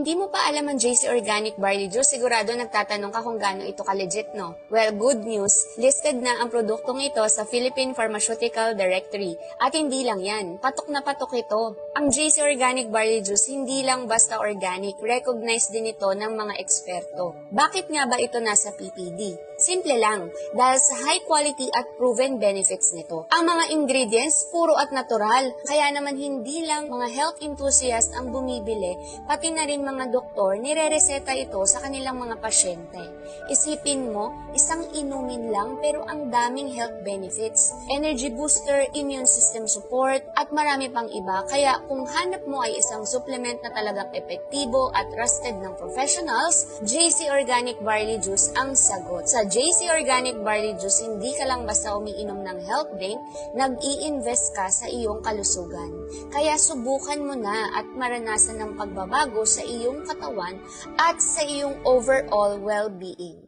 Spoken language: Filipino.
Hindi mo pa alam ang JC Organic Barley Juice, sigurado nagtatanong ka kung gaano ito ka-legit, no? Well, good news, listed na ang produktong ito sa Philippine Pharmaceutical Directory. At hindi lang yan, patok na patok ito. Ang JC Organic Barley Juice, hindi lang basta organic, recognized din ito ng mga eksperto. Bakit nga ba ito nasa PPD? Simple lang, dahil sa high quality at proven benefits nito. Ang mga ingredients, puro at natural, kaya naman hindi lang mga health enthusiast ang bumibili, pati na rin mga doktor, nire-reseta ito sa kanilang mga pasyente. Isipin mo, isang inumin lang pero ang daming health benefits, energy booster, immune system support, at marami pang iba. Kaya kung hanap mo ay isang supplement na talagang epektibo at trusted ng professionals, JC Organic Barley Juice ang sagot. Sa JC Organic Barley Juice, hindi ka lang basta umiinom ng health drink, nag-i-invest ka sa iyong kalusugan. Kaya subukan mo na at maranasan ng pagbabago sa iyong katawan at sa iyong overall well-being.